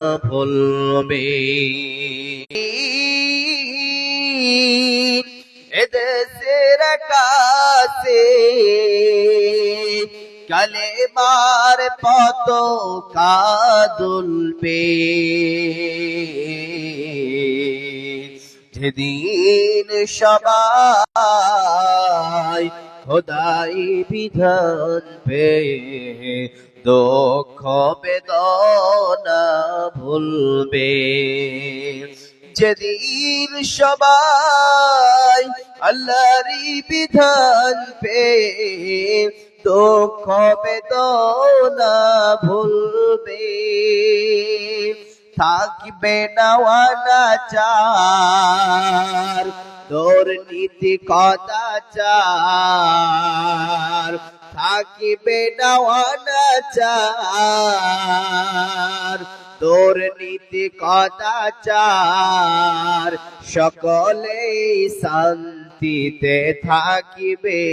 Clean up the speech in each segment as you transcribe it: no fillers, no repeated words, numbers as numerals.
ভুলবে এদেশের আকাশে কালেমার পতাকা দুলবে যেদিন সবাই খোদাই বিধান পেয়ে দুঃখ বেদনা ভুলবে যেদিন সবাই আল্লাহরই বিধান পেয়ে দুঃখ বেদনা ভুলবে থাকবে না অনাচার দুর্নীতি কদাচার থাকিবে না অনাচার দুর্নীতি কদাচার সকলেই শান্তিতে থাকিবে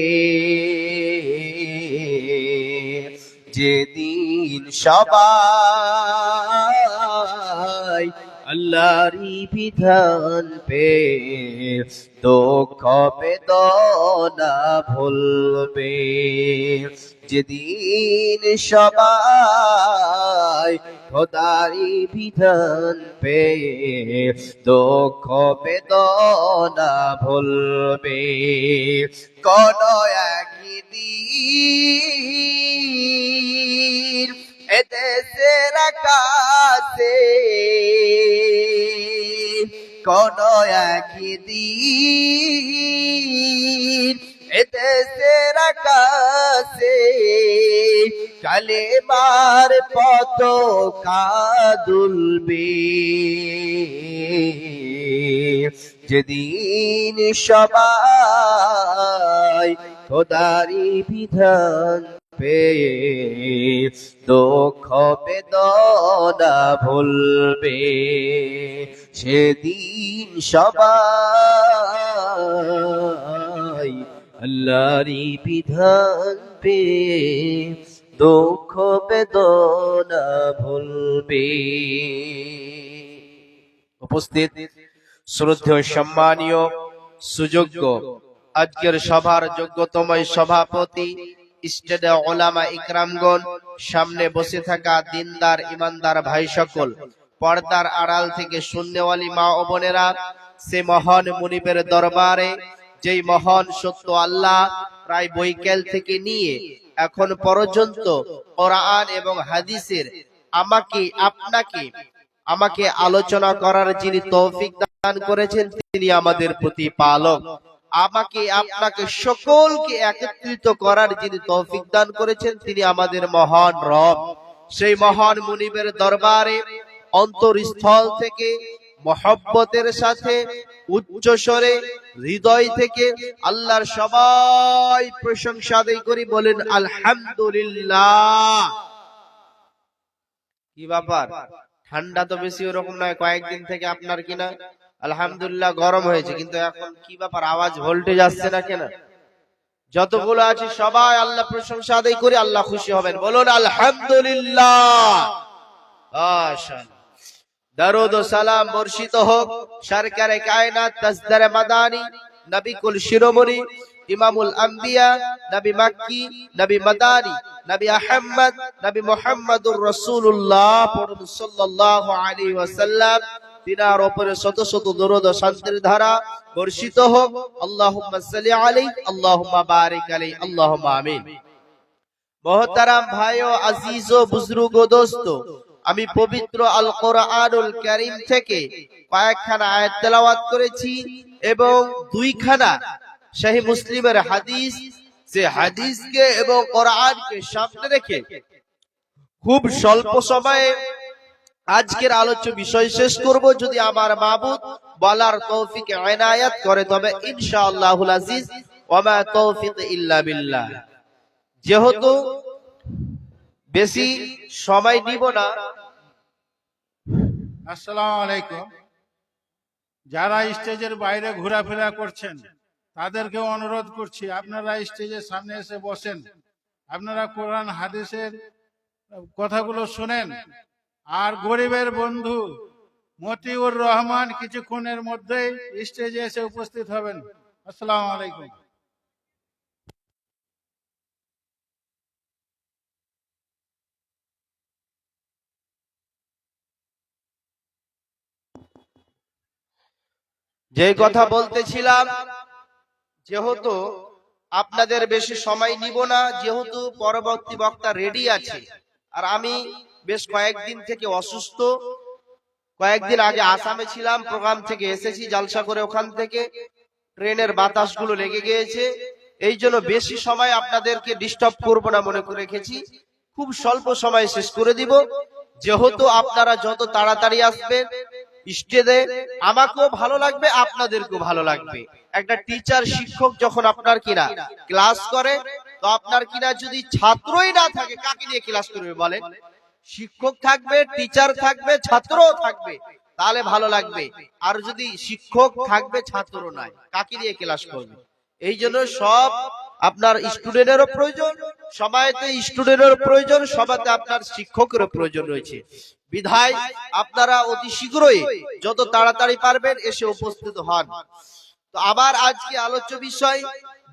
যেদিন সবাই আল্লাহরই বিধান পেয়ে দুঃখ বেদনা ভুলবে যেদিন সবাই খোদারি বিধান পেয়ে দুঃখ বেদনা ভুলবে কোন একদিন এদেশের আকাশে কোন একদিন এদেশের আকাশে কালেমার পতাকা দুলবে যেদিন সবাই খোদারি বিধান পেয়ে দুঃখ বেদনা ভুলবে সেদিন সবাই আল্লাহরই বিধান পেয়ে দুঃখ বেদনা ভুলবে। উপস্থিত শ্রদ্ধেয় সম্মানীয় সুযোগ্য আজকের সভার যোগ্যতম সভাপতি ইস্টেডে ওলামা ইকরামগণ, সামনে বসে থাকা দিনদার ইমানদার ভাই সকল, পর্দার আড়াল থেকে শূন্যওয়ালী মা ও বোনেরা, সে মহান মুনিবের দরবারে যেই মহান সত্য আল্লাহ প্রায় বৈকাল থেকে নিয়ে এখন পর্যন্ত কোরআন এবং হাদিসের আমাকে আলোচনা করার যিনি তৌফিক দান করেছেন তিনি আমাদের প্রতিপালক। আমাকে আপনাকে সকলকে একত্রিত করার যিনি তৌফিক দান করেছেন তিনি আমাদের মহান রব। সেই মহান মুনিবের দরবারে অন্তরস্থল থেকে মহব্বতের সাথে উচ্চ স্বরে হৃদয় থেকে আল্লাহর সবাই প্রশংসা আদায় করি, বলেন আলহামদুলিল্লাহ। কি ব্যাপার, ঠান্ডা তো বেশি ওরকম নয়, কয়েকদিন থেকে আপনার কিনা আলহামদুলিল্লাহ গরম হয়েছে, কিন্তু এখন কি ব্যাপার, আওয়াজ ভোল্টেজ আসছে না কেন? যতগুলো আছে সবাই আল্লাহ প্রশংসা আদায় করে আল্লাহ খুশি হবেন, বলুন আলহামদুলিল্লাহ। দরুদ ও সালাম বর্ষিত হোক সরকারে কায়নাত তাজদারে মাদানী নবী কুল শিরোমণি ইমামুল আম্বিয়া নবী মক্কি নবী মাদানী নবী আহমদ নবী মুহাম্মদুর রাসূলুল্লাহ সাল্লাল্লাহু আলাইহি ওয়াসাল্লাম, তিনার উপরে শত শত দরুদ ও শান্তির ধারা বর্ষিত হোক। আল্লাহুম্মা সাল্লি আলাইহি আল্লাহুম্মা বারিক আলাইহি আল্লাহুম্মা আমিন। মুহতারাম ভাই ও আজিজ ও বুজুর্গ ও দোস্ত, আমি পবিত্র আল কোরআনুল কারীম থেকে কয়েকখানা আয়াত তেলাওয়াত করেছি এবং দুইখানা সহিহ মুসলিমের হাদিস, যে হাদিসকে এবং কোরআনকে সামনে রেখে খুব স্বল্প সময়ে আজকের আলোচ্য বিষয় শেষ করব, যদি আমার মাবুদ বলার তৌফিক ইনায়াত করে, তবে ইনশাআল্লাহুল আজিজ ওয়া মা তৌফিক ইল্লা বিল্লাহ। যেহেতু বেশি সময় নিব না। আসসালামু আলাইকুম। যারা স্টেজের বাইরে ঘোরাফেরা করছেন তাদেরকে অনুরোধ করছি আপনারা স্টেজের সামনে এসে বসেন, আপনারা কোরআন হাদিসের কথাগুলো শুনেন, আর গরিবের বন্ধু মতিউর রহমান কিছুক্ষণের মধ্যেই স্টেজে এসে উপস্থিত হবেন। আসসালামু আলাইকুম। যে কথা বলতেছিলাম, যেহেতু আপনাদের বেশি সময় নিব না, যেহেতু পরবর্তী বক্তা রেডি আছে, আর আমি বেশ কয়েকদিন থেকে অসুস্থ, কয়েকদিন আগে আসামে ছিলাম, প্রোগ্রাম থেকে এসেছি জলসা করে, ওখান থেকে ট্রেনের বাতাসগুলো লেগে গিয়েছে, এই জন্য বেশি সময় আপনাদেরকে ডিস্টার্ব করব না মনে করে রেখেছি, খুব স্বল্প সময় শেষ করে দিব। যেহেতু আপনারা যত তাড়াতাড়ি আসবেন স্টেজে, আমাকেও ভালো লাগবে, আপনাদেরকেও ভালো লাগবে। একটা টিচার শিক্ষক যখন আপনার কিনা ক্লাস করে, তো আপনার কিনা যদি ছাত্রই না থাকে, কাকে নিয়ে ক্লাস করবে বলেন? শিক্ষক থাকবে, টিচার থাকবে, ছাত্রও থাকবে, তাহলে ভালো লাগবে। আর যদি শিক্ষক থাকবে ছাত্র নাই, কাকে নিয়ে ক্লাস করবে? এই জন্য সব আপনার স্টুডেন্টেরও প্রয়োজন, সবাইতে স্টুডেন্টের প্রয়োজন, সবাইতে আপনার শিক্ষকেরও প্রয়োজন রয়েছে। বিধায় আপনারা অতি শীঘ্রই যত তাড়াতাড়ি পারবেন এসে উপস্থিত হন। তো আবার আজকে আলোচ্য বিষয়,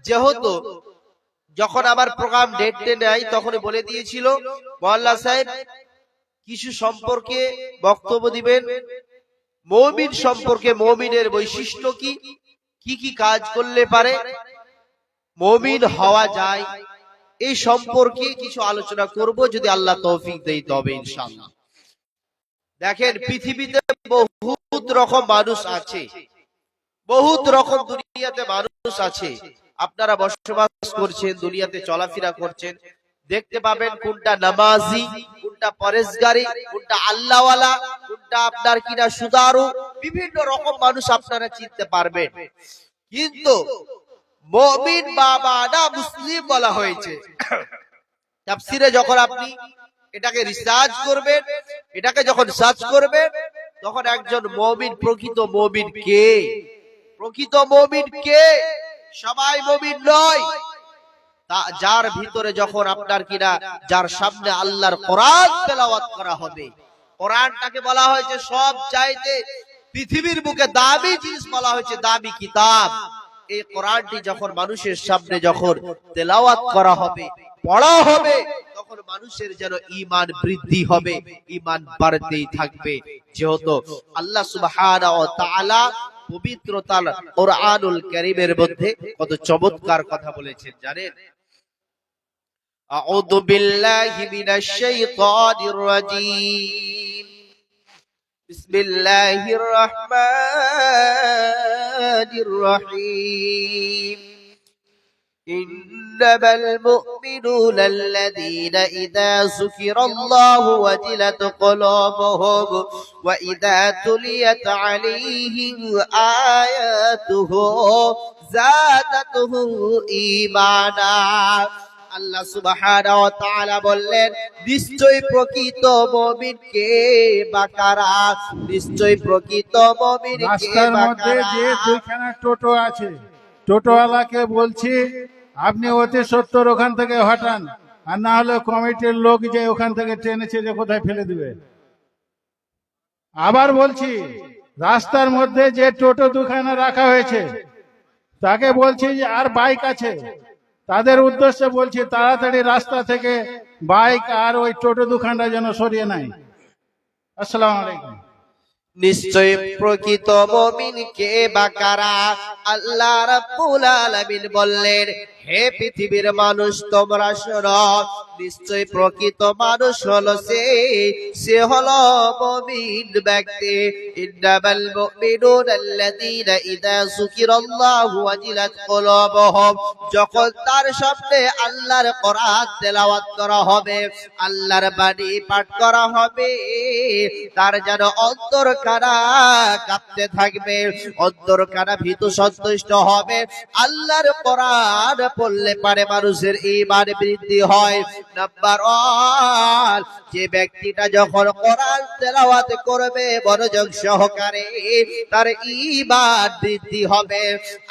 যেহেতু যখন আমার প্রোগ্রাম ডেটে নেয় তখনই বলে দিয়েছিল মোল্লা সাহেব কিছু সম্পর্কে বক্তব্য দিবেন, মুমিন সম্পর্কে, মুমিনের বৈশিষ্ট্য কি, কি কি কাজ করলে পারে মুমিন হওয়া যায়, এই সম্পর্কে কিছু আলোচনা করব, যদি আল্লাহ তৌফিক দেয় তবে ইনশাআল্লাহ। দেখেন, পৃথিবীতে বহুত রকম মানুষ আছে, বহুত রকম দুনিয়াতে মানুষ আছে। আপনারা বসবাস করছেন, দুনিয়াতে চলাফেরা করছেন, দেখতে পাবেন কোনটা নামাজি, কোনটা পরেশগারি, কোনটা আল্লাহওয়ালা, কোনটা আপনার কিনা সুদারু, বিভিন্ন রকম মানুষ আপনারা চিনতে পারবেন। কিন্তু মুমিন বাবা না মুসলিম বলা হয়েছে। তাফসিরে যখন আপনি এটাকে রিসার্চ করবেন, এটাকে যখন সার্চ করবেন, তখন একজন মুমিন, প্রকৃত মুমিন কে? প্রকৃত মুমিন কে? সবাই মুমিন নয়। যার ভিতরে যখন আপনার কিনা, যার সামনে আল্লাহর কোরআন তেলাওয়াত করা হবে, কোরআনটাকে বলা হয়েছে সব চাইতে পৃথিবীর বুকে দামি জিনিস বলা হয়েছে, দামি কিতাব। এই কোরআনটি যখন মানুষের সামনে যখন তেলাওয়াত করা হবে, পড়া হবে, তখন মানুষের যেন ঈমান বৃদ্ধি হবে, ঈমান বাড়তেই থাকবে। যেহেতু আল্লাহ সুবহানাহু ওয়া তাআলা পবিত্র তার কোরআনুল কারীমের মধ্যে কত চমৎকার কথা বলেছেন জানেন? আউযু বিল্লাহি মিনাশ শাইতানির রাজীম, বিসমিল্লাহির রহমানির রহিম। إنما المؤمنون الذين إذا ذكر الله وجلت قلوبهم وإذا تليت عليهم آياته زادتهم إيمانا। আল্লাহ সুবহানাহু ওয়া তাআলা বললেন, নিশ্চয়ই প্রকৃত মুমিন কে বা কারা? নিশ্চয়ই প্রকৃত মুমিন কে? রাস্তার মধ্যে যে দুইখানা টোটো আছে, টোটোওয়ালাকে বলছি আপনি অতি সত্তর ওখান থেকে হটান, আর না হলে কমিটির লোক যে ওখান থেকে টেনেছে যে কোথায় ফেলে দিবে। আবার বলছি, রাস্তার মধ্যে যে টোটো দুখানা রাখা হয়েছে তাকে বলছি যে, আর বাইক আছে, তাদের উদ্দেশ্যে বলছি তাড়াতাড়ি রাস্তা থেকে বাইক আর ওই টোটো দুখানটা যেন সরিয়ে নেয়। আসসালামু আলাইকুম। নিশ্চয় প্রকৃত মুমিন কে বা কারা? আল্লাহ রাব্বুল আলামিন বললেন, হে পৃথিবীর মানুষ তোমরা শোনো, নিশ্চয় প্রকৃত মানুষ হলো সে হলো মুমিন ব্যক্তি। ইন্নামাল মুমিনুনা আল্লাযীনা ইযা যুকিরাল্লাহু ওয়াজিলাত কুলুবুহুম, যখন তার সামনে আল্লাহর কোরআন তেলাওয়াত করা হবে, আল্লাহর বাণী পাঠ করা হবে, তার যেন অন্তর কানা কাঁপতে থাকবে, অন্তর কানা ভীতু সন্তুষ্ট হবে। আল্লাহর কোরআন পড়লে পারে মানুষের ঈমান বৃদ্ধি হয়। নাম্বার 1, যে ব্যক্তিটা যখন কোরআন তেলাওয়াত করবে মনোযোগ সহকারে, তার ঈমান বৃদ্ধি হবে।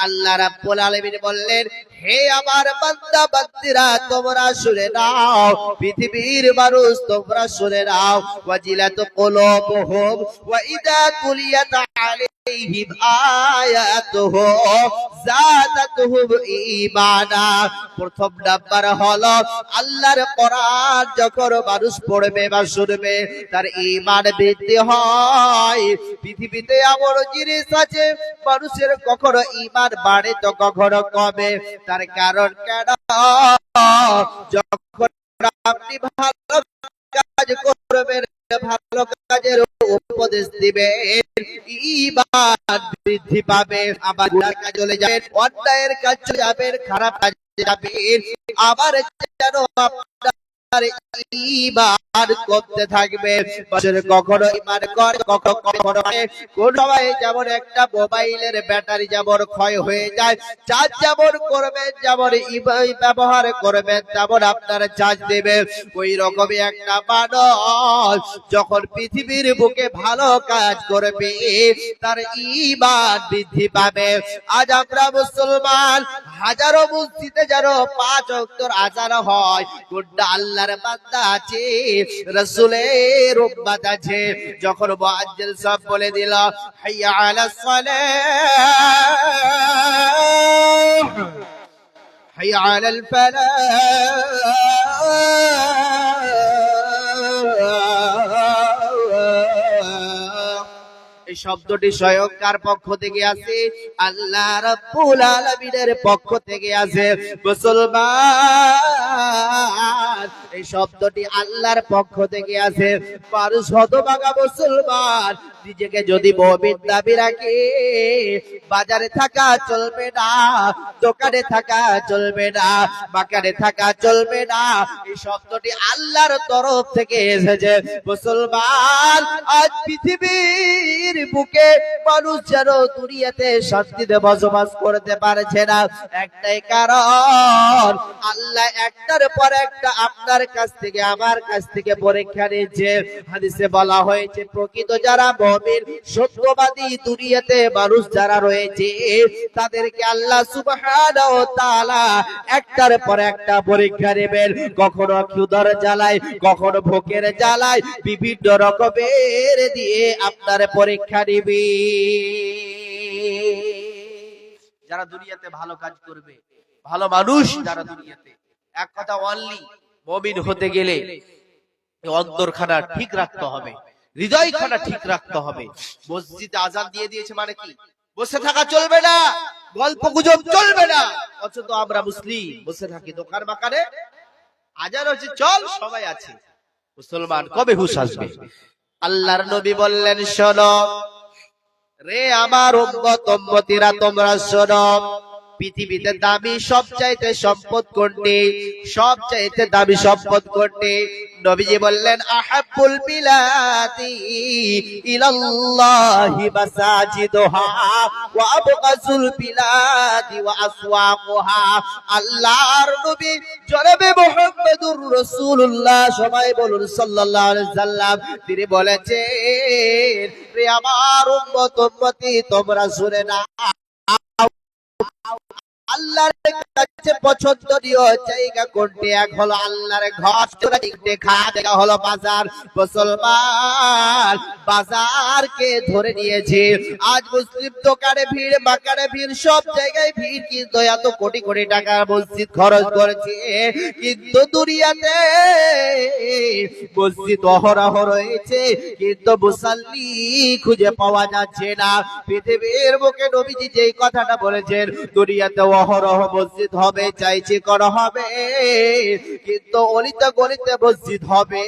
আল্লাহ রাব্বুল আলামিন বললেন, হে আমার বান্দা বান্দিরা তোমরা শুনে নাও, পৃথিবীর মানুষ তোমরা শুনে নাও। ওয়াজিলাত কুলুবুহুম ওয়া ইযা তুলিয়াত আলাইহিম আয়াতুহু যাদাতুহুম ঈমানা। প্রথম নাম্বার হলো আল্লাহর কোরআন যখন মানুষ পড়বে বা শুনবে তার ঈমান বৃদ্ধি হয়। পৃথিবীতে এমন জিনিস আছে মানুষের কখনো ঈমান বাড়ে তো কখনো কমে। তার কারণ কেন? যখন আপনি ভালো কাজ করবেন, ভালো কাজের উপদেশ দিবেন, ঈমান বৃদ্ধি পাবে। আবার গুনাহের কাজ চলে যাবেন, অন্যায়ের কাজ চলে যাবেন, খারাপ কাজ যাবেন, আবার যেন আপনার ঈমান করতে থাকবে। কখনো ঈমান করে কখনো কোন সময় যেমন একটা মোবাইলের ব্যাটারি যেমন ক্ষয় হয়ে যায়, চার্জ যেমন করবেন, যেমন ব্যবহার করবেন তেমন আপনার চার্জ দেবে। ওই রকমই একটা মানুষ যখন পৃথিবীর বুকে ভালো কাজ করবে তার ঈমান বৃদ্ধি পাবে। আজ আমরা মুসলমান হাজারো মসজিদে যেন 5 ওয়াক্তের আযান হয়, কোনটা আল্লাহর বান্দা আছে, রাসূলের উম্মত আছে। যখন মুয়াজ্জিন সাহেব বলে দিল হাইয়া আলাস সালাহ, হাইয়া আলাল ফালাহ, এই শব্দটি স্বয়ং কার পক্ষ থেকে আসে? আল্লাহ রাব্বুল আলামিনের পক্ষ থেকে আসে। মুসলমান, এই শব্দটি আল্লাহর পক্ষ থেকে আসে। মানুষ হতভাগা মুসলমান নিজেকে যদি মুমিন দাবি রাখে, বাজারে থাকা চলবে না, দোকানে থাকা চলবে না, বাগানে থাকা চলবে না। এই শব্দটি আল্লাহর তরফ থেকে এসেছে। মুসলমান, আজ পৃথিবীর বুকে মানুষ যেন দুনিয়াতে শান্তিতে বসবাস করতে পারছে না, একটাই কারণ আল্লাহ একটার পর একটা আপনার কাছ থেকে আমার কাছ থেকে পরীক্ষা নিচ্ছে। হাদিসে বলা হয়েছে প্রকৃত যারা মুমিন সত্যবাদী দুনিয়াতে মানুষ যারা রয়েছে তাদেরকে আল্লাহ সুবহানাহু ওয়া তাআলা একটার পর একটা পরীক্ষা নেবেন। কখনো ক্ষুধার জ্বালায়, কখনো ভোকের জ্বালায়, বিভিন্ন রকমের দিয়ে আপনার পরীক্ষা নিবে। যারা দুনিয়াতে ভালো কাজ করবে, ভালো মানুষ যারা দুনিয়াতে, এক কথা অনলি মুমিন হতে গেলে অন্তরখানা ঠিক রাখতে হবে, হৃদয়খানা ঠিক রাখতে হবে। মসজিদে আযান দিয়ে দিয়েছে মানে কি? বসে থাকা চলবে না, গল্প গুজব চলবে না। অথচ আমরা মুসলিম বসে থাকি দোকান বাকারে, আযান হচ্ছে চল সবাই আছে। মুসলমান কবে হুঁশ আসবে? আল্লাহর নবী বললেন শোনো রে আমার উম্মত উম্মতিরা, তোমরা শোনো, পৃথিবীতে দামি সবচাইতে সম্পদ কোনটি? সবচাইতে দামি সম্পদ কোনটি? নবীজি বললেন আহাব্বুল বিলাদি ইলাল্লাহি মাসাজিদুহা ওয়া আবগাজুল বিলাদি ওয়া আসওয়াকুহা। আল্লাহর নবী জনাবে মুহাম্মদুর রাসূলুল্লাহ, সবাই বলুন সাল্লাল্লাহু আলাইহি সাল্লাম, তিনি বলেছেন রে আমার উম্মত উম্মতি তোমরা শুনে নাও, আল্লাহর কাছে পছন্দনীয় জায়গা কোনটি? এক হলো আল্লাহর ঘর, দেখা জায়গা হলো বাজার। মুসলমান বাজারকে ধরে নিয়েছে। আজ মুসলিম দোকানে ভিড়, বাজারে ভিড়, সব জায়গায় ভিড়, কিন্তু এত কোটি কোটি টাকা মসজিদ খরচ করেছে, কিন্তু দুনিয়াতে মসজিদ অহরহ রয়েছে, কিন্তু মুসাল্লি খুঁজে পাওয়া যাচ্ছে না। পৃথিবীর বুকে নবীজি যেই কথাটা বলেছেন দুনিয়াতে অহরহ মসজিদ হবে, চাইছে করা হবে, কিন্তু অলিতে গলিতে মসজিদ হবে,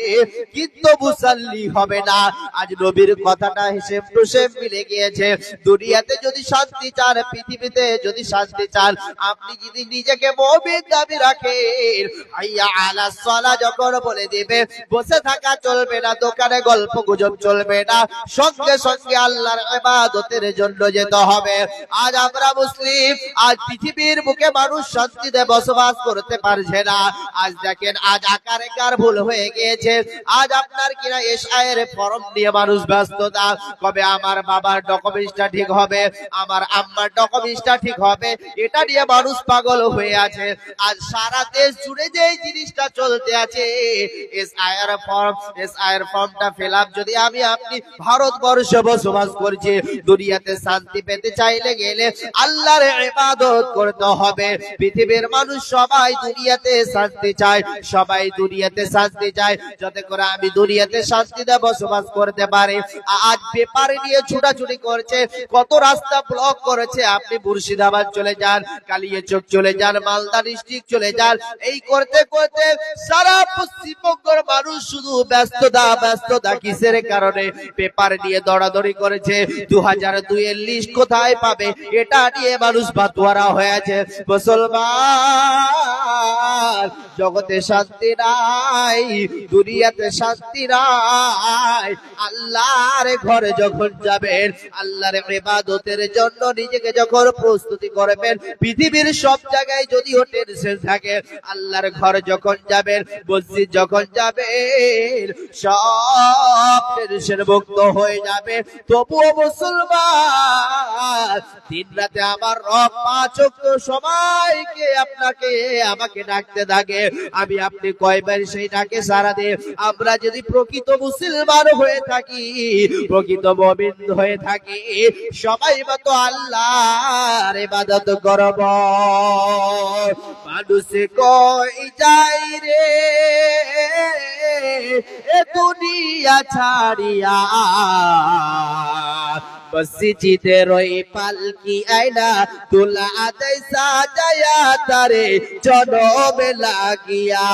কিন্তু মুসাল্লি হবে না। আজ নবীর কথাটা হিসেব টু সেম মিলে গিয়েছে। দুনিয়াতে যদি শান্তি চান, পৃথিবীতে যদি শান্তি চান, আপনি যদি নিজেকে মুমিন দাবি রাখেন, হাইয়া আলাস সালাহ যখন বলে দিবে বসে থাকা চলবে না, দোকানে গল্প গুজব চলবে না, সঙ্গে সঙ্গে আল্লাহর ইবাদতের জন্য যেতে হবে। আজ আমরা মুসলিম, আজ পৃথিবী পৃথিবীর বুকে মানুষ শান্তিতে বসবাস করতে পারছে না। আজ দেখেন, আজ আকারে কার ভুল হয়ে গিয়েছে। আজ আপনার কিনা এসআইয়ের ফর্ম নিয়ে মানুষ ব্যস্ততা, কবে আমার বাবার ডকুমেন্টসটা ঠিক হবে, আমার আম্মার ডকুমেন্টসটা ঠিক হবে, এটা নিয়ে মানুষ পাগল হয়ে আছে। আজ সারা দেশ জুড়ে যে জিনিসটা চলতে আছে, এসআইয়ের ফর্মটা ফিল আপ যদি আমি আপনি ভারতবর্ষে বসবাস করছি, দুনিয়াতে শান্তি পেতে চাইলে গেলে আল্লাহর ইবাদত করতে হবে। পৃথিবীর মানুষ সবাই দুনিয়াতে শান্তি চায়, সবাই দুনিয়াতে শান্তি চায়, যাতে করে আমি দুনিয়াতে শান্তিতে বসবাস করতে পারি। আজ পেপার নিয়ে ছুটাছুটি করছে, কত রাস্তা ব্লক করেছে। আপনি মুর্শিদাবাদ চলে যান, কালিয়াচক চলে যান, মালদা ডিস্ট্রিক্ট চলে যান, এই করতে করতে সারা পশ্চিমবঙ্গের মানুষ শুধু ব্যস্ততা কিসের কারণে? পেপার নিয়ে দৌড়াদৌড়ি করেছে। 2002 এর লিস্ট কোথায় পাবে, এটা নিয়ে মানুষ বাতোয়ারা হয়ে আছে। মুসলমান, জগতে শান্তি নাই, দুনিয়াতে শান্তি নাই। আল্লাহর ঘরে যখন যাবেন, আল্লাহর ইবাদতের জন্য নিজেকে যখন প্রস্তুতি করবেন, পৃথিবীর সব জায়গায় যদিও টেনশন থাকে, আল্লাহর ঘরে যখন যাবেন, মসজিদ যখন যাবেন, সব টেনশন মুক্ত হয়ে যাবে। তবুও মুসলমান, দিন রাতে আমার রব 5 ওয়াক্ত সময়কে আপনাকে আমাকে ডাকতে থাকে। আমি আপনি কয়বার সেই ডাকে সাড়া দেই? আমরা যদি প্রকৃত মুসলমান হয়ে থাকি, প্রকৃত মুমিন হয়ে থাকি, সবাই মতো আল্লাহর ইবাদত করব। মানুষ কই যাই রে এ দুনিয়া ছাড়িয়া, মসজিদের ওই পালকি আয়না তোলা আদায় সাজায়া তারে জনমে লাগিয়া।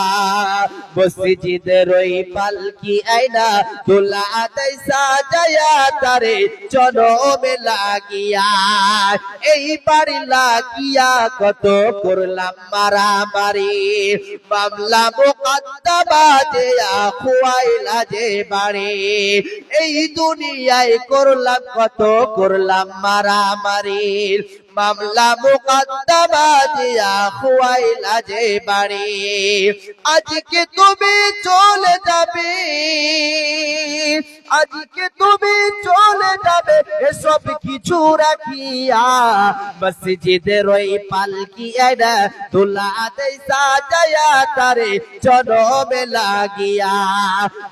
মসজিদের ওই পালকি আয়না তোলা আদায় সাজায়া তারে জনমে লাগিয়া। এই বাড়ি লাগিয়া কত করলাম মারামারি, মামলা মোকদ্দমা যে খুয়াইলা যে বাড়ি। এই দুনিয়ায় করলাম কত করলাম মারামারি, মামলা মোকদ্দমা দিয়া খুয়াইলা যে বাড়ি। আজকে তুমি চলে যাবে, আজকে তুমি চলে যাবে, এসব কিছু রাখিয়া মসজিদের ওই পালকি আয়না তোলা আদায় সাজায়া তারে জনমে লাগিয়া।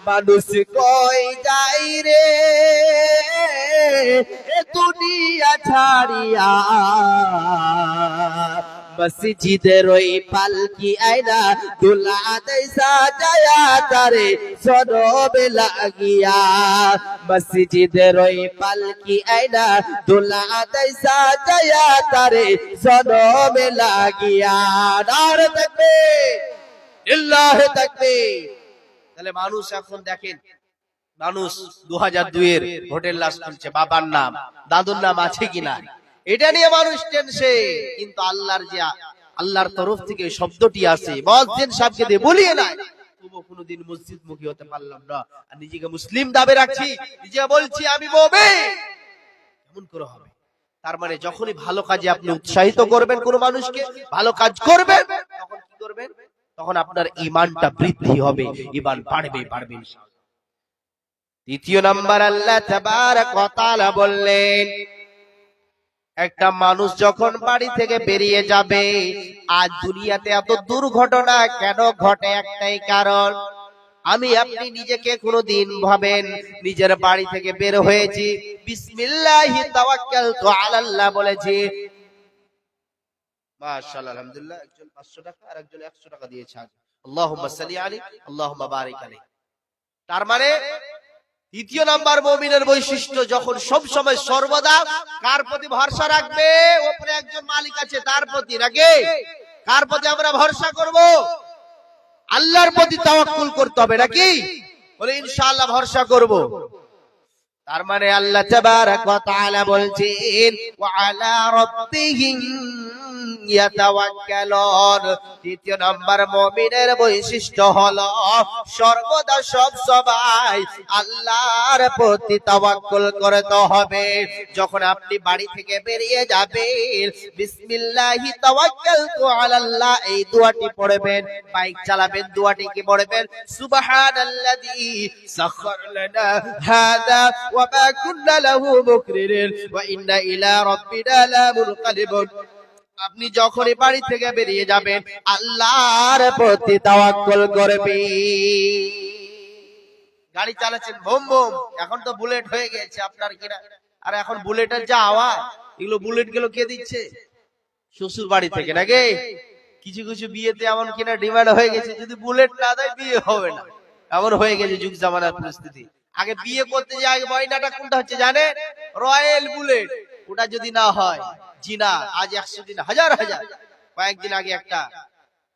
মানুষ কই যাই রে এ দুনিয়া ছাড়িয়া, মসজিদের ওই পালকি আয়না তোলা আদায় সাজায়া তারে জনমে লাগিয়া। মসজিদের ওই পালকি আয়না তোলা আদায় সাজায়া তারে জনমে লাগিয়া। নারে তাকবীর, লিল্লাহি তাকবীর। তাহলে মানুষ এখন দেখেন, মানুষ 2002 এর হোটেল লাস্ট করছে, বাবার নাম দাদুর নাম আছে কিনা, এটা নিয়ে মানুষ টেনশন। কিন্তু আল্লাহর তরফ থেকে শব্দটি আছে, মুয়াজ্জিন সাহেবকে দিয়ে বলিয়ে নাই, তবুও কোনোদিন মসজিদ মুখী হতে পারলাম না। আর নিজেকে মুসলিম দাবি রাখছি, নিজে বলছি আমি মুমিন, কেমন করে হবে? তার মানে যখনই ভালো কাজে আপনি উৎসাহিত করবেন কোন মানুষকে, ভালো কাজ করবেন, তখন কি করবেন? তখন আপনার ঈমানটা বৃদ্ধি হবে, ঈমান বাড়বে ইনশাআল্লাহ। দ্বিতীয় নাম্বার, আল্লাহ তাবারক ওয়া তাআলা বললেন, একটা মানুষ যখন বাড়ি থেকে বেরিয়ে যাবে, আজ দুনিয়াতে এত দুর্ঘটনা কেন ঘটে? একটাই কারণ, আমি আপনি নিজেকে কোনদিন ভাবেন নিজের বাড়ি থেকে বের হয়েছি, বিসমিল্লাহি তাওয়াক্কালতু আলাল্লাহ বলেছি, মাশাআল্লাহ আলহামদুলিল্লাহ, একজন 500 টাকা আর একজন 100 টাকা দিয়েছে, আল্লাহুম্মা সাল্লি আলাইহি আল্লাহুম্মা বারিক আলাইহি। তার মানে দ্বিতীয় নাম্বার মুমিনের বৈশিষ্ট্য, যখন সব সময় সর্বদা কার প্রতি ভরসা রাখবে? উপরে একজন মালিক আছে, তার প্রতি রাখে। কার প্রতি আমরা ভরসা করব? আল্লাহর প্রতি তাওয়াক্কুল করতে হবে, নাকি? বলে ইনশাআল্লাহ ভরসা করব। তার মানে আল্লাহ তাবারক ওয়া তাআলা বলছেন, ওয়া আলা রাব্বিহিম ইয়াতাওয়াক্কালুন। তৃতীয় নম্বর মুমিনের বৈশিষ্ট্য হলো সর্বদা সব সময় আল্লাহর প্রতি তাওয়াক্কুল করতে হবে। যখন আপনি বাড়ি থেকে বেরিয়ে যাবেন, বিসমিল্লাহি তাওয়াক্কালতু আলাল্লাহ এই দোয়াটি পড়বেন। বাইক চালাবেন, দোয়াটি কি পড়বেন? সুবহানাল্লাযী সাখখারা লানা হাযা ওয়া মা কুন্না লাহু মুকরিনিন ওয়া ইন্না ইলা রাব্বিনা লামুনকালিবুন। আপনি যখনই বাড়ি থেকে বেরিয়ে যাবেন, আল্লাহর প্রতি তাওয়াক্কুল করবেন। গাড়ি চালাচ্ছেন, বুম বুম, এখন তো বুলেট হয়ে গেছে আপনার কিনা। আর এখন বুলেটের যা আওয়াজ, এগুলো বুলেট গুলো কে দিচ্ছে? শ্বশুর বাড়ি থেকে নাকি? কিছু কিছু বিয়েতে এমন কিনা ডিমান্ড হয়ে গেছে, যদি বুলেট না দেয় বিয়ে হবে না, এমন হয়ে গেছে যুগ জামানার পরিস্থিতি। আগে বিয়ে করতে যে আগে ময়নাটা কোনটা হচ্ছে জানে? Royal bullet. ওটা যদি না হয় জিনা। আজ 100 দিন হাজার হাজার। কয়েকদিন আগে একটা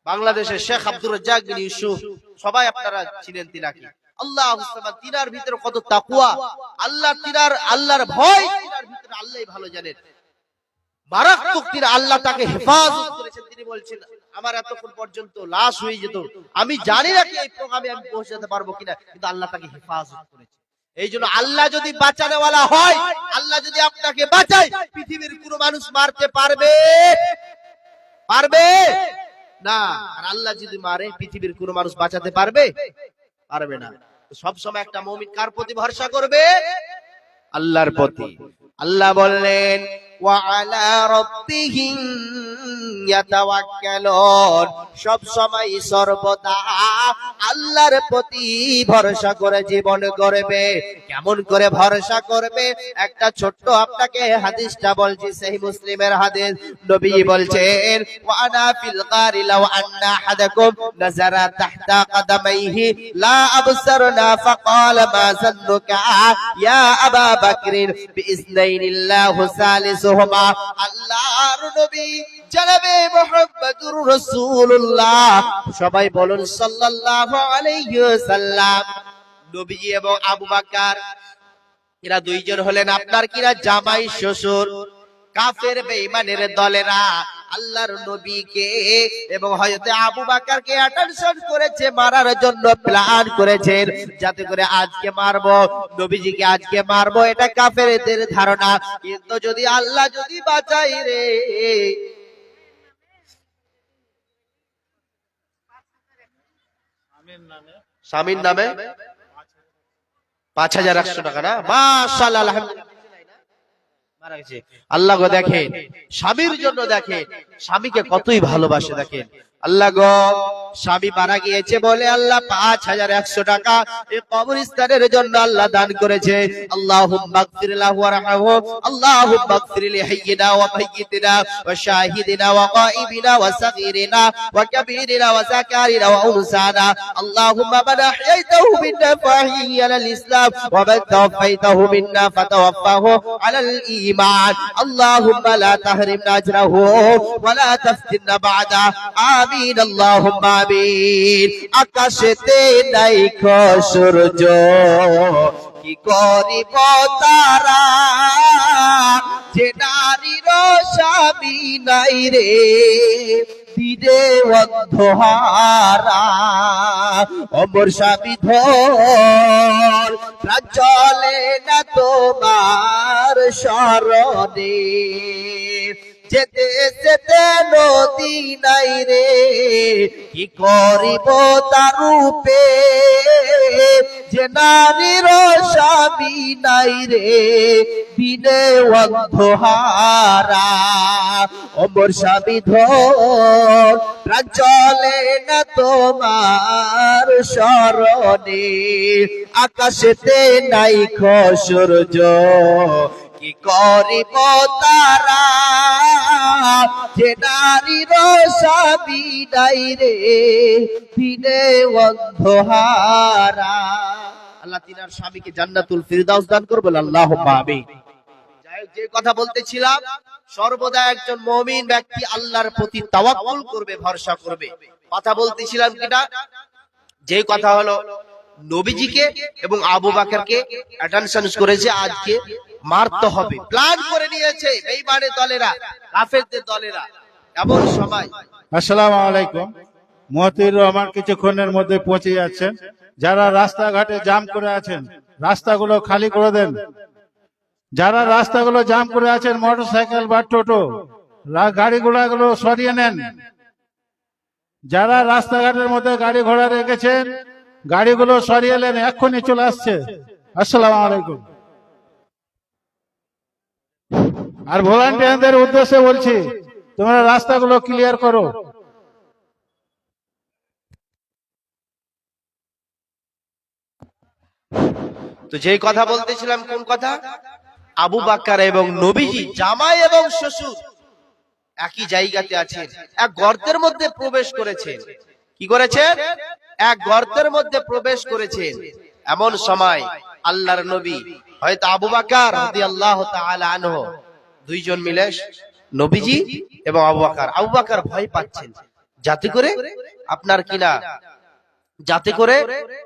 বাংলাদেশের শেখ আব্দুর রাজ্জাক বিন ইউসুফ, সবাই আপনারা চিনেন তিনাকে। আল্লাহু সুবহানাহু, তিনার ভিতরে কত তাকওয়া, আল্লাহর ভয় তিনার ভিতরে আল্লাহই ভালো জানেন। মারাত্মক তিনি, আল্লাহ তাকে হেফাজত করেছেন। তিনি বলছেন আমার এতক্ষণ পর্যন্ত লাশ হয়ে যেত, আমি জানি না কি এই প্রোগ্রামে আমি পৌঁছাতে পারবো কিনা, কিন্তু আল্লাহ তাকে হেফাজত করেছে। এই জন্য আল্লাহ যদি বাঁচানোওয়ালা হয়, আল্লাহ যদি আপনাকে বাঁচায়, পৃথিবীর কোনো মানুষ মারতে পারবে না। আর আল্লাহ যদি মারে, পৃথিবীর কোনো মানুষ বাঁচাতে পারবে না। সব সময় একটা মুমিন কার প্রতি ভরসা করবে? আল্লাহর প্রতি। আল্লাহ বললেন ওয়া আলা রাব্বিহিম ইয়াতাওয়াক্কালুন, সব সময় সর্বদা আল্লাহর প্রতি ভরসা করে জীবন করবে। কেমন করে ভরসা করবে? একটা ছোট্ট আপনাকে হাদিসটা বলছি, সহিহ মুসলিমের হাদিস। নবী বলছেন ওয়া আনা ফিল গারি লাউ আন্না আহাদাকুম নাযারা তাহতা কদামাইহি লা আবসারনা ফাকালা মা যান্নুকা ইয়া আবা বকরিন বিইজনিল্লাহু সালিসুহুমা। আল্লাহর নবী জনাবে মুহাম্মদুর রাসূলুল্লাহ, সবাই বলুন সাল্লাল্লাহু আলাইহি ওয়াসাল্লাম। নবী এবং আবু বকর, এরা দুইজন হলেন আপনার কিনা জামাই শ্বশুর। কাফের বেঈমানের দলেরা আল্লাহর নবীকে এবং হযরত আবু বকরকে অ্যাটেনশন করেছে, মারার জন্য প্ল্যান করেছেন, যাতে করে আজকে মারবো নবীজিকে, আজকে মারবো, এটা কাফেরদের ধারণা। কিন্তু যদি আল্লাহ যদি বাঁচাই রে, স্বামীর নামে 5100 টাকা না? মাশাআল্লাহ, আলহামদুলিল্লাহ। আল্লাহ গো দেখেন, স্বামীর জন্য দেখেন, স্বামীকে কতই ভালোবাসে দেখেন। আল্লাহ গো স্বামী মারা গিয়েছে বলে আল্লাহ 5100 টাকা এই কবরস্থানের জন্য আল্লাহ দান করেছে। আল্লাহুম্মা গফির লাহু ওয়ারহামহু, আল্লাহুম্মা গফির লিহাইয়িনা ওয়া মাইয়িতিনা ওয়া শাহিদিনা ওয়া গায়িবিনা ওয়া সাগীরিনা ওয়া কাবীরিনা ওয়া যাকারিনা ওয়া উনসানা। আল্লাহুম্মা মান আহইয়াতাহু মিন্না ফাহইয়ি আলাল ইসলাম ওয়া মান তাওফাইতাহু মিন্না ফাতাওফাহু আলাল ঈমান। আল্লাহুম্মা লা তাহরিমনা আজরাহু ওয়া লা তাফতিননা বা'দা। আমিন আল্লাহুম্মা আমিন। আকাশেতে নাইখো সূর্য, কি করিব তারা, যে নারীর স্বামী নাই রে, দিনে অন্ধহারা। অমর স্বামী ধর, প্রাণ চলে না তোমার শরণে, যেতে যেতে নদী নাই রে, কি করিব তার রূপে, যে নারীর স্বামী নাই রে, দিনে অন্ধহারা। অমর স্বামী ধর, প্রাণ চলে না তোমার শরণে, আকাশেতে নাইখো সূর্য, কি করিব তারা, যে নারীর স্বামী নাই রে, দিনে অন্ধহারা। আল্লাহ তিনার স্বামীকে জান্নাতুল ফিরদাউস দান করবে, আল্লাহুম্মা আমিন। যে কথা বলতেছিলাম, সর্বদা একজন মুমিন ব্যক্তি আল্লাহর প্রতি তাওয়াক্কুল করবে, ভরসা করবে। কথা বলতেছিলাম কিনা, যে কথা হলো নবীজিকে এবং আবু বকরকে অ্যাটেনশন করেছে, আজকে মারতে হবে, প্ল্যান করে নিয়েছে বেঈমানের দলেরা, কাফেরদের দলেরা। এমন সময় আসসালামু আলাইকুম। মতিউর রহমান কিছুক্ষণের মধ্যে পৌঁছে যাচ্ছেন। যারা রাস্তাঘাটে জাম করে আছেন রাস্তাগুলো খালি করে দেন। যারা রাস্তাগুলো জাম করে আছেন মোটরসাইকেল বা টোটো গাড়িগুলো সরিয়ে নেন। যারা রাস্তাঘাটের মধ্যে গাড়ি ঘোড়া রেখেছেন গাড়িগুলো সরিয়ে নেন, এক্ষুনি চলে আসছে। আসসালামু আলাইকুম। আর ভলান্টিয়ারদের উদ্দেশ্যে বলছি, তোমরা রাস্তাগুলো ক্লিয়ার করো। তো যেই কথা বলতেছিলাম, কোন কথা? আবু বকর এবং নবীজি জামাই এবং শ্বশুর একই জায়গাতে আছেন, এক গর্তের মধ্যে প্রবেশ করেছেন। কি করেছেন? এক গর্তের মধ্যে প্রবেশ করেছেন। এমন সময় আল্লাহর নবী, হয়তো আবু বকর রাদিয়াল্লাহু তাআলা আনহু, দুইজন মিলে, নবীজি এবং আবু বকর। আবু বকর ভয় পাচ্ছেন যাতে করে আপনার কিনা, যাতে করে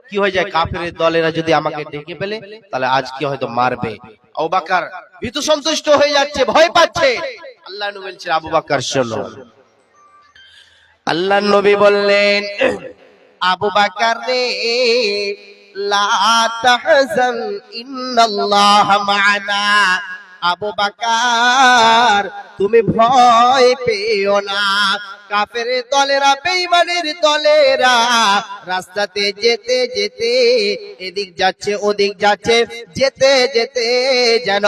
কি হয়ে যায়, কাফেরের দলেরা যদি আমাকে ডেকে ফেলে তাহলে আজকে হয়তো মারবে। আবু বকর ভীতু সন্তুষ্ট হয়ে যাচ্ছে, ভয় পাচ্ছে। আল্লাহ নবী বলছেন, আবু বকর শোনো। আল্লাহ নবী বললেন, আবু বকর রে, লা তাহজান ইন্নাল্লাহা মা'ানা। আবু বকর তুমি ভয় পেও না। কাফের দলেরা, বেঈমানের দলেরা রাস্তাতে যেতে যেতে এদিক যাচ্ছে ওদিক যাচ্ছে, যেতে যেতে যেন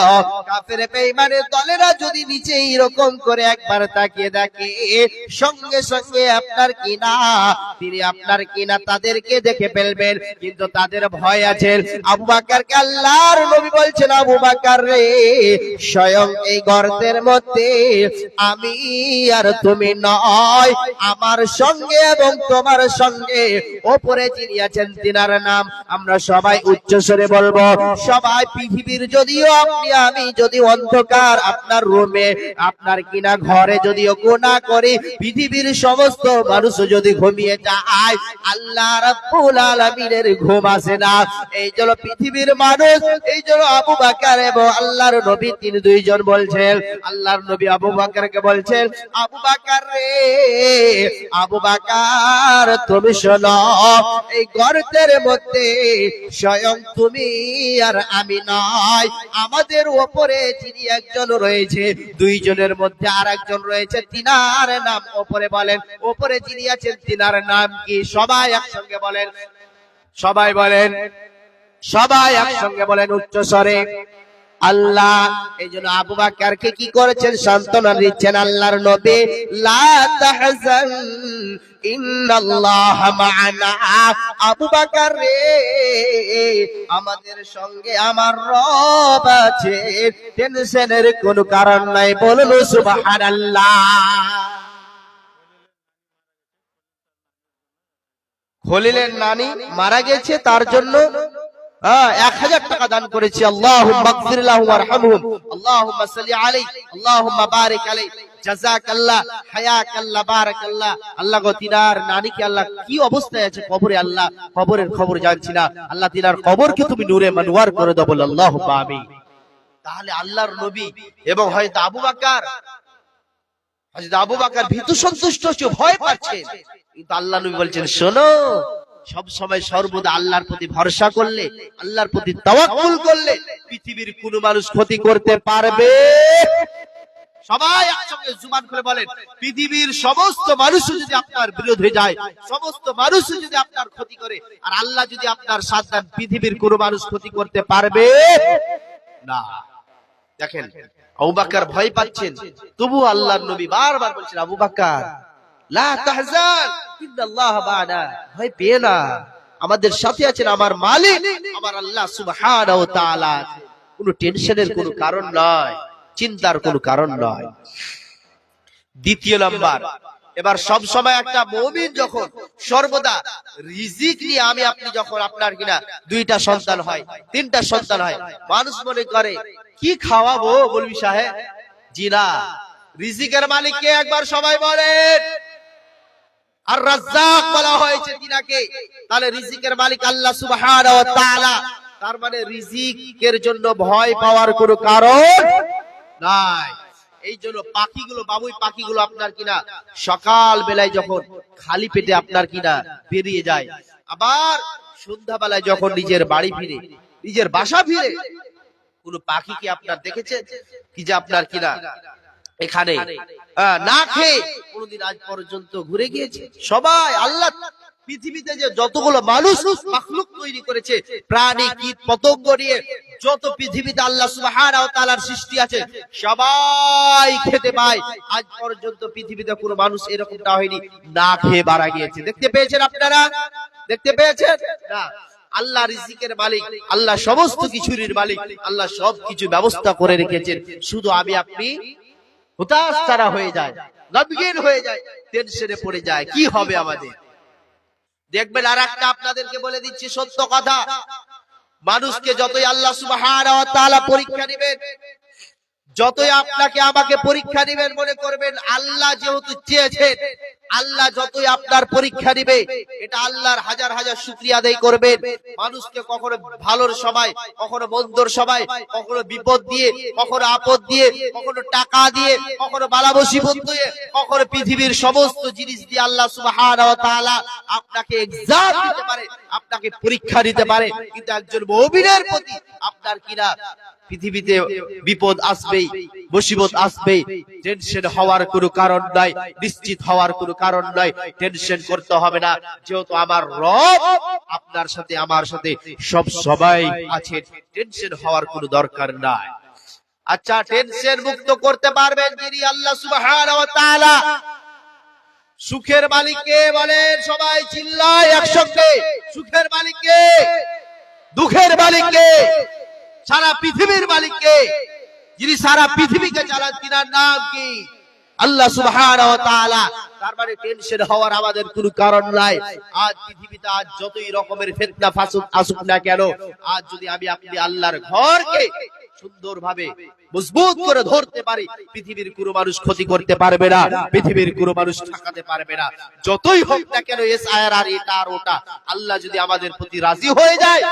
কাফের বেঈমানের দলেরা যদি নিচে এরকম করে একবার তাকিয়ে দেখে, সঙ্গে সঙ্গে আপনার কিনা, তিনি আপনার কিনা তাদেরকে দেখে ফেলবেন। কিন্তু তাদের ভয় আছে। আবু বকরকে আল্লাহর নবী বলছেন, আবু বকর রে, স্বয়ং এই গর্তের মধ্যে আমি আর তুমি নয়, আমার সঙ্গে এবং তোমার সঙ্গে ওপরে যিনি আছেন তিনার নাম আমরা সবাই উচ্চ স্বরে বলবো। সবাই পৃথিবীর, যদিও আপনি আমি যদি অন্ধকার আপনার রুমে, আপনার কিনা ঘরে যদিও গুনাহ করি, পৃথিবীর সমস্ত মানুষ যদি ঘুমিয়ে যায়, আল্লাহ রাব্বুল আলামিনের ঘুম আসে না। এই জন্য পৃথিবীর মানুষ, এই জন্য আবু বকর এবং আল্লাহর নবী তিনি দুইজন বলছেন, আল্লাহর নবী আবু বকরকে বলছেন, আবু বকর রে, আবু বকর তুমি শোনো, এই গর্তের মধ্যে স্বয়ং তুমি আর আমি নয়, আমাদের উপরে যিনি একজন রয়েছে, দুইজনের মধ্যে আর একজন রয়েছে, তিনার নাম উপরে বলেন, উপরে যিনি আছেন তিনার নাম কি? সবাই একসঙ্গে বলেন, সবাই বলেন, সবাই একসঙ্গে বলেন উচ্চ স্বরে, আল্লাহ। এই জন্য আবু বকরকে কি করেছেন? সান্ত্বনা দিচ্ছেন আল্লাহর নবী, লা তাহজান ইন্নাল্লাহা মা'ানা। আবু বকর রে, আমাদের সঙ্গে আমার রব আছে, টেনশনের কোনো কারণ নাই। বলুন সুবহানাল্লাহ। খলিলের নানি মারা গেছে, তার জন্য 1000 টাকা দান করেছি। আল্লাহুম্মা গফির লাহু ওয়ারহামহুম, আল্লাহুম্মা সাল্লি আলাইহি, আল্লাহুম্মা বারিক আলাইহি, জাযাকাল্লাহ, হায়াকাল্লাহ, বারাকাল্লাহ। আল্লাহ গো, তিনার নানিকে আল্লাহ কি অবস্থায় আছে কবরে, আল্লাহ কবরের খবর জানছি না, আল্লাহ তিনার কবরকে তুমি নূরে মনওয়ার করে দাও, বল আল্লাহুম্মা আমিন। তাহলে আল্লাহর নবী এবং হযরত আবু বকর, হযরত আবু বকর ভীতু সন্তুষ্ট হচ্ছে, ভয় পাচ্ছেন। কিন্তু আল্লাহ নবী বলছেন, শোনো, সব সময় সর্বদা আল্লাহর প্রতি ভরসা করলে, আল্লাহর প্রতি তাওয়াক্কুল করলে পৃথিবীর কোন মানুষ ক্ষতি করতে পারবে। সবাই একসঙ্গে জুবান খুলে বলেন, পৃথিবীর সমস্ত মানুষ যদি আপনার বিরোধী যায়, সমস্ত মানুষ যদি আপনার ক্ষতি করে, আর আল্লাহ যদি আপনার সাথ দেন, পৃথিবীর কোন মানুষ ক্ষতি করতে পারবে না। দেখেন, আবু বকর ভয় পাচ্ছেন, তবু আল্লাহর নবী বারবার বলছেন, আবু বকর লা তাহজান ইন্নাল্লাহা মা'ানা, ভয় পেয়ে না, আমাদের সাথে আছেন আমার মালিক, আমার আল্লাহ সুবহানাহু ওয়া তাআলা। কোনো টেনশনের কোনো কারণ নয়, চিন্তার কোনো কারণ নয়। দ্বিতীয় নাম্বার, এবার সব সময় একটা মুমিন যখন সর্বদা রিজিক নিয়ে, আমি আপনি যখন আপনার কিনা 2টা সন্তান হয়, 3টা সন্তান হয়, মানুষ মনে করে কি খাওয়াবো বলবি সাহেব, জি না, রিজিকের মালিককে একবার সবাই বলেন। আর রাজ্জাক বলা হয়েছে তিনাকে, তাহলে রিজিকের মালিক আল্লাহ সুবহানাহু ওয়া তাআলা। তার মানে রিজিকের জন্য ভয় পাওয়ার কোনো কারণ নাই। এই জন্য পাখিগুলো, বাবুই পাখিগুলো আপনার কিনা সকাল বেলায় যখন খালি পেটে আপনার কিনা বেরিয়ে যায়, আবার সন্ধ্যাবেলায় যখন নিজের বাড়ি ফিরে, নিজের বাসা ফিরে, কোন পাখি কি আপনার দেখেছেন কি যে আপনার কিনা এখানে না খেয়ে কোনদিন আজ পর্যন্ত ঘুরে গিয়েছে? সবাই আল্লাহ পৃথিবীতে যে যতগুলো মানুষ মাখলুক তৈরি করেছে, প্রাণী কীট পতঙ্গ নিয়ে যত পৃথিবীতে আল্লাহ সুবহানাহু ওয়া তাআলার সৃষ্টি আছে, সবাই খেতে পায়। আজ পর্যন্ত পৃথিবীতে কোনো মানুষ এরকমটা হয়নি না খেয়ে মারা গিয়েছে। দেখতে পেয়েছেন আপনারা? দেখতে পেয়েছেন না? আল্লাহ রিজিকের মালিক, আল্লাহ সমস্ত কিছুর মালিক, আল্লাহ সবকিছু ব্যবস্থা করে রেখেছেন। শুধু আমি আপনি হতাশ তারা হয়ে যায়, গমগীন হয়ে যায়, টেনশনে পড়ে যায়, কি হবে আমাদের। দেখবেন আর একটা আপনাদেরকে বলে দিচ্ছি সত্য কথা, মানুষকে যতই আল্লাহ সুবহানাহু ওয়া তাআলা পরীক্ষা দিবেন, যতই আপনাকে আমাকে পরীক্ষা দিবেন, মনে করবেন আল্লাহ যেহেতু চেয়েছেন, আল্লাহ যতই আপনার পরীক্ষা দিবে, এটা আল্লাহর হাজার হাজার শুকরিয়া আদায় করবেন। মানুষকে কখনো ভালোর সময়, কখনো মন্দর সময়, কখনো বিপদ দিয়ে, কখনো আপদ দিয়ে, কখনো টাকা দিয়ে, কখনো বালা মুসিবত দিয়ে, কখনো পৃথিবীর সমস্ত জিনিস দিয়ে আল্লাহ সুবহানাহু ওয়া তাআলা আপনাকে এক্সাম দিতে পারে, আপনাকে পরীক্ষা দিতে পারে। কিন্তু একজন মুমিনের প্রতি আপনার কিনা পৃথিবীতে বিপদ আসবেই, মুসিবত আসবেই, টেনশন হওয়ার কোনো কারণ নাই, নিশ্চিত হওয়ার কোনো কারণ নাই, টেনশন করতে হবে না, যেহেতু আমার রব আপনার সাথে আমার সাথে সব সময় আছে, টেনশন হওয়ার কোনো দরকার নাই। আচ্ছা, টেনশন মুক্ত করতে পারবেন যিনি আল্লাহ সুবহানাহু ওয়া তাআলা। সুখের মালিক কে বলেন? সবাই চিল্লায় একসঙ্গে, সুখের মালিক কে? দুঃখের মালিক কে? সারা পৃথিবীর মালিক কে? যিনি সারা পৃথিবীকে চালান, তিনার নাম কি? আল্লাহ সুবহানাহু ওয়া তাআলা। তার মানে টেনশন হওয়ার আমাদের কোনো কারণ নাই। আজ পৃথিবীতে আজ যতই রকমের ফিতনা ফাসুক আসুক না কেন, আজ যদি আমি আপনি আল্লাহর ঘরকে সুন্দরভাবে মজবুত করে ধরতে পারি, পৃথিবীর কোনো মানুষ ক্ষতি করতে পারবে না, পৃথিবীর কোনো মানুষ ঠকাতে পারবে না। যতই হোক না কেন এস আয়ার আর এটা আর ওটা, আল্লাহ যদি আমাদের প্রতি রাজি হয়ে যায়,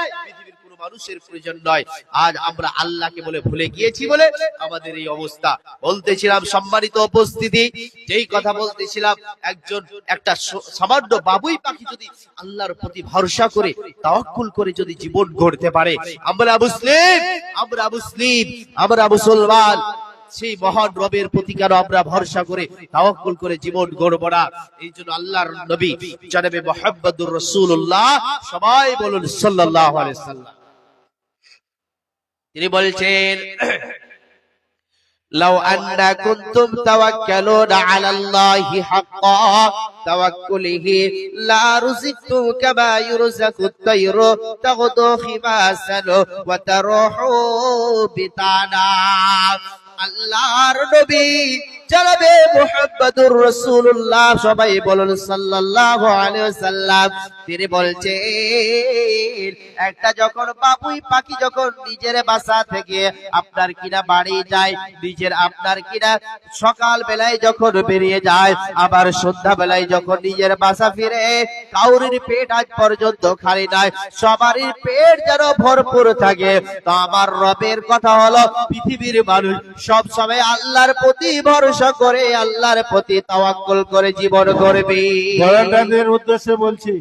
মানুষের প্রয়োজন নয়। আজ আমরা আল্লাহকে বলে ভুলে গিয়েছি বলে আমাদের এই অবস্থা। বলতেছিলাম সম্মানিত উপস্থিতি, যেই কথা বলতেছিলাম, একটা সামান্য বাবুই পাখি যদি আল্লাহর প্রতি ভরসা করে, তাওয়াক্কুল করে যদি জীবন গড়তে পারে, আমরা মুসলিম, আমরা মুসলিম, আমরা মুসলমান, সেই মহান রবের প্রতি কেন আমরা ভরসা করে তাওয়াক্কুল করে জীবন গড়ব না? এই জন্য আল্লাহর নবী জনাবে মুহাম্মদুর রাসূলুল্লাহ, সবাই বলুন সাল্লাল্লাহু আলাইহি ওয়াসাল্লাম, তিনি বলছেন, লাউ আন্না কুনতুম তাওয়াক্কালুনা আলাল্লাহি হাক্কা তাওয়াক্কুলিহি লা রুজিকতুম কামা ইউরজাকুত তায়রু তাগদু খিমাসান ওয়া তারুহু বিতানা। আল্লাহর নবী জনাবে মুহাম্মদুর রাসূলুল্লাহ, সবাই বলুন সাল্লাল্লাহু আলাইহি ওয়াসাল্লাম, তিনি বলছেন, একটা যখন বাবুই পাখি যখন নিজের বাসা থেকে আপনার কিনা বাড়ি যায়, নিজের আপনার কিনা সকাল বেলায় যখন বেরিয়ে যায়, আবার সন্ধ্যা বেলায় যখন নিজের বাসা ফিরে, কাউরির পেট আজ পর্যন্ত খালি নাই, সবারই পেট যেন ভরপুর থাকে। তো আমার রবের কথা হলো, পৃথিবীর মানুষ সব সময় আল্লাহর প্রতি ভরসা করে, আল্লাহর প্রতি তাওয়াক্কুল করে জীবন গড়বে। ভলান্টিয়ারদের উদ্দেশ্যে বলছি,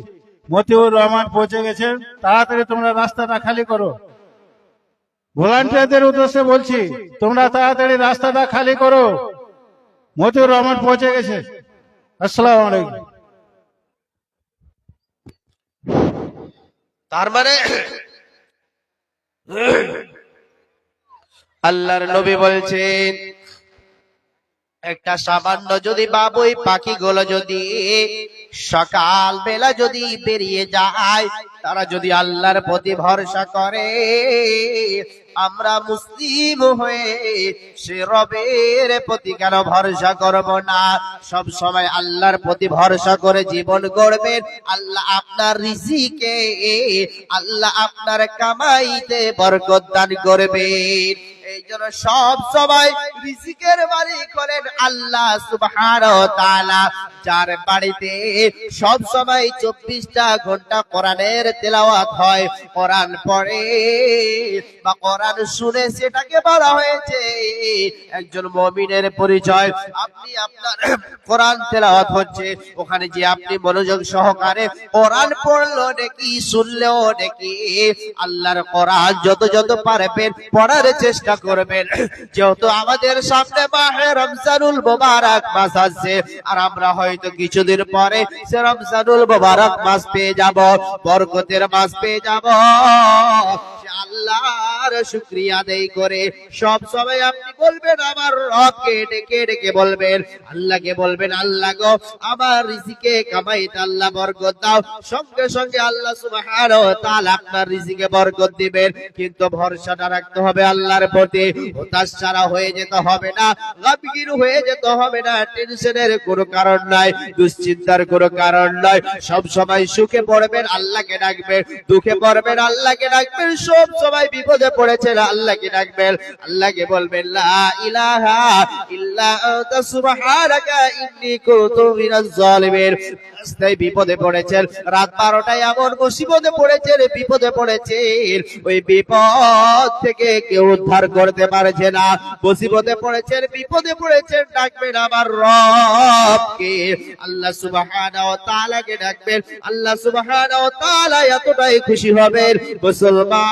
মতিউর রহমান পৌঁছে গেছেন, তাড়াতাড়ি তোমরা রাস্তাটা খালি করো। ভলান্টিয়ারদের উদ্দেশ্যে বলছি, তোমরা তাড়াতাড়ি রাস্তাটা খালি করো, মতিউর রহমান পৌঁছে গেছে। আসসালামু আলাইকুম। তার মানে আল্লাহর নবী বলছেন, একটা সামান্য যদি বাবুই পাখিগুলো যদি সকাল বেলা যদি বেরিয়ে যায়, তারা যদি আল্লাহর প্রতি ভরসা করে, আমরা মুসলিম হয়ে সে রবের প্রতি কেন ভরসা করব না? সব সময় আল্লাহর প্রতি ভরসা করে জীবন গড়বেন। আল্লাহ আপনার রিজিকে, আল্লাহ আপনার কামাইতে বরকত দান করবেন। এই জন্য সব সময় রিজিকের মালিক হলেন আল্লাহ সুবহানাহু ওয়া তাআলা, যার বাড়িতে সব সময় 24টা ঘন্টা কোরআনের তেলাওয়াত হয়, কোরআন পড়ে বা কোরআন কোরআন শুনে সেটাকে বলা হয়েছে একজন মুমিনের পরিচয়। আপনি আপনার কোরআন তেলাওয়াত হচ্ছে, ওখানে যে আপনি মনোযোগ সহকারে কোরআন পড়লো নাকি শুনলেও নাকি আল্লাহর কোরআন যত পারবেন পড়ার চেষ্টা করবেন। যেহেতু আমাদের সামনে মাহে রমজানুল মুবারক মাস আছে, আর আমরা হয়তো কিছুদিন পরে সে রমজানুল মুবারক মাস পেয়ে যাব, বরকতের মাস পেয়ে যাব। আল্লাহর শুকরিয়া আদায় করে সব সময় আপনি বলবেন আমার রবকে ডেকে ডেকে বলবেন, আল্লাহকে বলবেন, আল্লাহ গো আমার রিজিকে কামাইতে আল্লাহ বরকত দাও। সঙ্গে সঙ্গে আল্লাহ সুবহানাহু ওয়া তাআলা আপনার রিজিকে বরকত দিবেন। কিন্তু ভরসাটা রাখতে হবে আল্লাহর প্রতি, হতাশ ছাড়া হয়ে যেতে হবে না, গমগীন হয়ে যেতে হবে না। টেনশনের কোনো কারণ নাই, দুশ্চিন্তার কোনো কারণ নাই। সব সময় সুখে পড়বেন, আল্লাহকে ডাকবেন, দুঃখে পড়বেন, আল্লাহকে ডাকবেন। সব সময় বিপদে পড়েছেন, আল্লাহকে ডাকবেন, আল্লাহকে বলবেন লা ইলাহা ইল্লা আনতা সুবহানাকা ইন্নী কুনতু মিনাজ জালিমিন। রাস্তায় বিপদে পড়েছেন, রাত 12টায় এমন মুসিবতে পড়েছেন, বিপদে পড়েছেন, ওই বিপদ থেকে কেউ উদ্ধার করতে পারছে না। মুসিবতে পড়েছেন, বিপদে পড়েছেন, ডাকবেন আমার রবকে, আল্লাহ সুবহানাহু ওয়া তাআলাকে ডাকবেন। আল্লাহ সুবহানাহু ওয়া তাআলা এতটাই খুশি হবেন। মুসলমান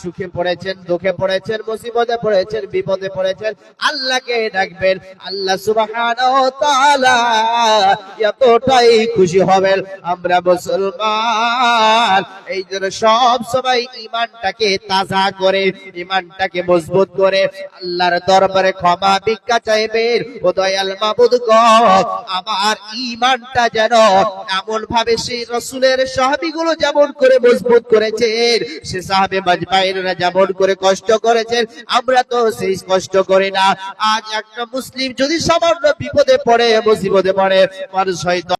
সুখে পড়েছেন, দুঃখে পড়েছেন, মুসিবতে পড়েছেন, বিপদে পড়েছেন, আল্লাহকে ডাকবেন, আল্লাহ সুবহানাহু ওয়া তাআলা এতটাই খুশি হবেন। আমরা মুসলমান এই জন্য সব সময় ঈমানটাকে তাজা করে, ঈমানটাকে মজবুত করে আল্লাহর দরবারে ক্ষমা ভিক্ষা চাইবেন। ও দয়াল মাবুদ গো, আমার ঈমানটা যেন এমন ভাবে সেই রাসূলের সাহাবীগুলো যেমন করে মজবুত করেছেন, সে সাহাবে মাজমাইনরা যেমন করে কষ্ট করেছেন, আমরা তো সেই কষ্ট করি না। আজ একটা মুসলিম যদি সামান্য বিপদে পড়ে, মুসিবতে পড়ে, মানুষ হয়তো